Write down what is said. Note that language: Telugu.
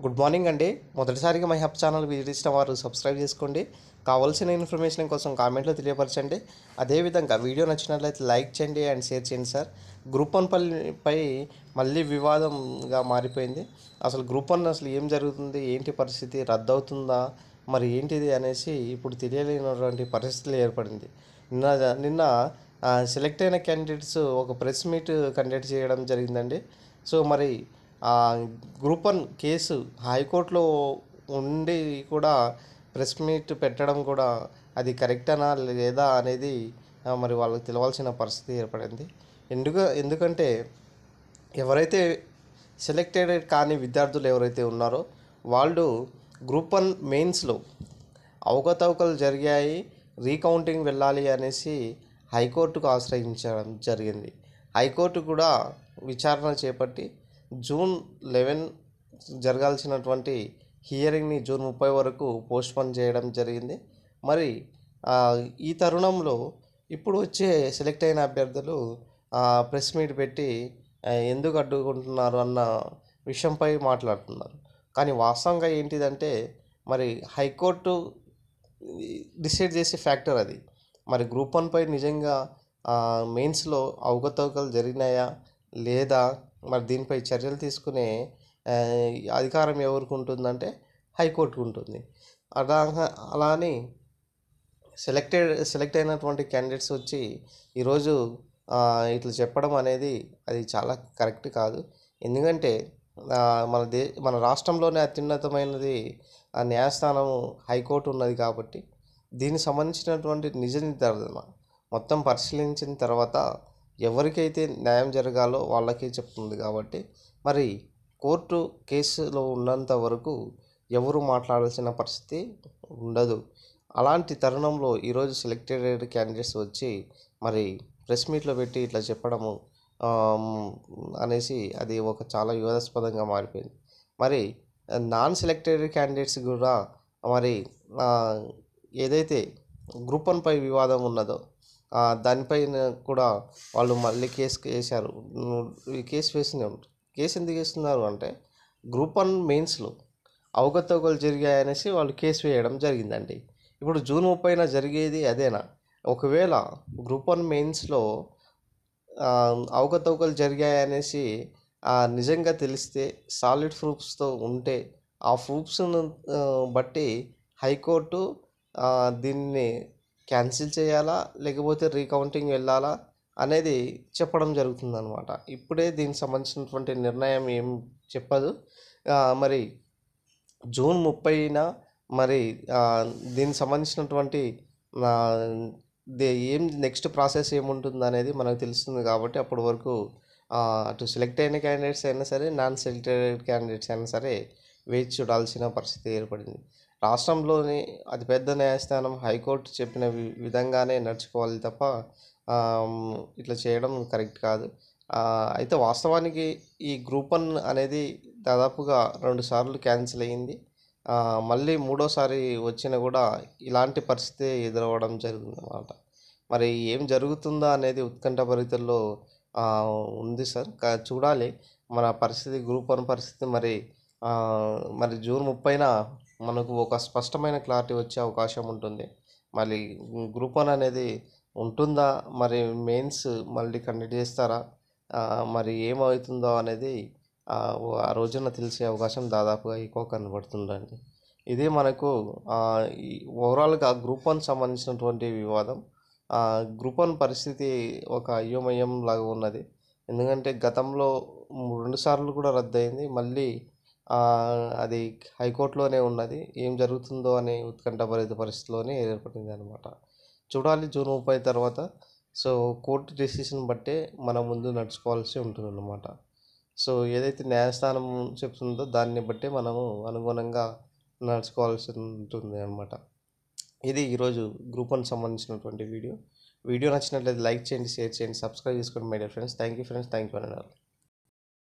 గుడ్ మార్నింగ్ అండి. మొదటిసారిగా మై హబ్ ఛానల్ విజిట్ చేసిన వారు సబ్స్క్రైబ్ చేసుకోండి. కావాల్సిన ఇన్ఫర్మేషన్ కోసం కామెంట్లో తెలియపరచండి. అదేవిధంగా వీడియో నచ్చినట్లయితే లైక్ చేయండి అండ్ షేర్ చేయండి సార్. గ్రూప్ వన్ పై మళ్ళీ వివాదంగా మారిపోయింది. అసలు గ్రూప్ వన్ అసలు ఏం జరుగుతుంది, ఏంటి పరిస్థితి, రద్దు అవుతుందా, మరి ఏంటిది అనేసి ఇప్పుడు తెలియలేనటువంటి పరిస్థితులు ఏర్పడింది. నిన్న సెలెక్ట్ అయిన క్యాండిడేట్స్ ఒక ప్రెస్ మీట్ కండక్ట్ చేయడం జరిగిందండి. సో మరి ఆ గ్రూప్ వన్ కేసు హైకోర్టులో ఉండి కూడా ప్రెస్ మీట్ పెట్టడం కూడా అది కరెక్టనా లేదా అనేది మరి వాళ్ళకి తెలవాల్సిన పరిస్థితి ఏర్పడింది. ఎందుకంటే ఎవరైతే సెలెక్టెడ్ కాని విద్యార్థులు ఎవరైతే ఉన్నారో వాళ్ళు గ్రూప్ వన్ మెయిన్స్లో అవకతవకలు జరిగాయి, రీకౌంటింగ్ వెళ్ళాలి అనేసి హైకోర్టుకు ఆశ్రయించడం జరిగింది. హైకోర్టు కూడా విచారణ చేపట్టి జూన్ 11 జరగాల్సినటువంటి హియరింగ్ని జూన్ 30 వరకు పోస్ట్పోన్ చేయడం జరిగింది. మరి ఈ తరుణంలో ఇప్పుడు వచ్చే సెలెక్ట్ అయిన అభ్యర్థులు ప్రెస్ మీట్ పెట్టి ఎందుకు అడ్డుకుంటున్నారు అన్న విషయంపై మాట్లాడుతున్నారు. కానీ వాస్తవంగా ఏంటిదంటే మరి హైకోర్టు డిసైడ్ చేసే ఫ్యాక్టర్ అది. మరి గ్రూప్ వన్ పై నిజంగా మెయిన్స్లో అవకతవకలు జరిగినాయా లేదా, మరి దీనిపై చర్యలు తీసుకునే అధికారం ఎవరికి ఉంటుందంటే హైకోర్టుకు ఉంటుంది. అలా అని సెలెక్ట్ అయినటువంటి క్యాండిడేట్స్ వచ్చి ఈరోజు ఇట్లా చెప్పడం అనేది అది చాలా కరెక్ట్ కాదు. ఎందుకంటే మన రాష్ట్రంలోనే అత్యున్నతమైనది న్యాయస్థానము హైకోర్టు ఉన్నది కాబట్టి దీనికి సంబంధించినటువంటి నిజ నిర్ధారణ మొత్తం పరిశీలించిన తర్వాత ఎవరికైతే న్యాయం జరగాలో వాళ్ళకే చెప్తుంది. కాబట్టి మరి కోర్టు కేసులో ఉన్నంత వరకు ఎవరు మాట్లాడాల్సిన పరిస్థితి ఉండదు. అలాంటి తరుణంలో ఈరోజు సెలెక్టెడ్ క్యాండిడేట్స్ వచ్చి మరి ప్రెస్ మీట్లో పెట్టి ఇట్లా చెప్పడము అనేసి అది ఒక చాలా వివాదాస్పదంగా మారిపోయింది. మరి నాన్ సెలెక్టెడ్ క్యాండిడేట్స్ కూడా మరి ఏదైతే గ్రూప్ వన్ పై వివాదం ఉన్నదో దానిపైన కూడా వాళ్ళు మళ్ళీ కేసు వేశారు. కేసు ఎందుకు వేస్తున్నారు అంటే గ్రూప్ వన్ మెయిన్స్లో అవకతవకలు జరిగాయనేసి వాళ్ళు కేసు వేయడం జరిగిందండి. ఇప్పుడు జూన్ 30న జరిగేది అదేనా? ఒకవేళ గ్రూప్ వన్ మెయిన్స్లో అవకతవకలు జరిగాయనేసి నిజంగా తెలిస్తే సాలిడ్ ప్రూఫ్స్తో ఉంటే ఆ ప్రూఫ్స్ను బట్టి హైకోర్టు దీన్ని క్యాన్సిల్ చేయాలా లేకపోతే రీకౌంటింగ్ వెళ్ళాలా అనేది చెప్పడం జరుగుతుందన్నమాట. ఇప్పుడే దీనికి సంబంధించినటువంటి నిర్ణయం ఏం చెప్పదు. మరి జూన్ 30న మరి దీనికి సంబంధించినటువంటి ఏం నెక్స్ట్ ప్రాసెస్ ఏముంటుంది అనేది మనకు తెలుస్తుంది. కాబట్టి అప్పటి వరకు అటు సెలెక్ట్ అయిన క్యాండిడేట్స్ అయినా సరే, నాన్ సెలెక్టెడ్ క్యాండిడేట్స్ అయినా సరే వేచి చూడాల్సిన పరిస్థితి ఏర్పడింది. రాష్ట్రంలోని అతిపెద్ద న్యాయస్థానం హైకోర్టు చెప్పిన విధంగానే నడుచుకోవాలి తప్ప ఇట్లా చేయడం కరెక్ట్ కాదు. అయితే వాస్తవానికి ఈ గ్రూప్ వన్ అనేది దాదాపుగా 2 సార్లు క్యాన్సిల్ అయ్యింది. మళ్ళీ మూడోసారి వచ్చినా కూడా ఇలాంటి పరిస్థితి ఎదురవ్వడం జరిగిందన్నమాట. మరి ఏం జరుగుతుందా అనేది ఉత్కంఠభరితుల్లో ఉంది సార్. చూడాలి మన పరిస్థితి, గ్రూప్ వన్ పరిస్థితి. మరి జూన్ 30న మనకు ఒక స్పష్టమైన క్లారిటీ వచ్చే అవకాశం ఉంటుంది. మళ్ళీ గ్రూప్ వన్ అనేది ఉంటుందా, మరి మెయిన్స్ మళ్ళీ కండక్ట్ చేస్తారా, మరి ఏమవుతుందో అనేది ఆ రోజున తెలిసే అవకాశం దాదాపుగా ఎక్కువ కనబడుతుందండి. ఇది మనకు ఓవరాల్గా గ్రూప్ వన్ సంబంధించినటువంటి వివాదం. గ్రూప్ వన్ పరిస్థితి ఒక అయోమయం లాగా ఉన్నది. ఎందుకంటే గతంలో 2 సార్లు కూడా రద్దయింది. మళ్ళీ అది హైకోర్టులోనే ఉన్నది. ఏం జరుగుతుందో అనే ఉత్కంఠభరిత పరిస్థితిలోనే ఏర్పడింది అనమాట. చూడాలి జూన్ 30 తర్వాత. సో కోర్టు డెసిషన్ బట్టే మనం ముందు నడుచుకోవాల్సి ఉంటుందన్నమాట. సో ఏదైతే న్యాయస్థానం చెప్తుందో దాన్ని బట్టే మనము అనుగుణంగా నడుచుకోవాల్సి ఉంటుంది అనమాట. ఇది ఈరోజు గ్రూప్ వన్ సంబంధించినటువంటి వీడియో నచ్చినట్లయితే లైక్ చేయండి, షేర్ చేయండి, సబ్స్క్రైబ్ చేసుకోండి my dear friends. Thank you friends. Thank you.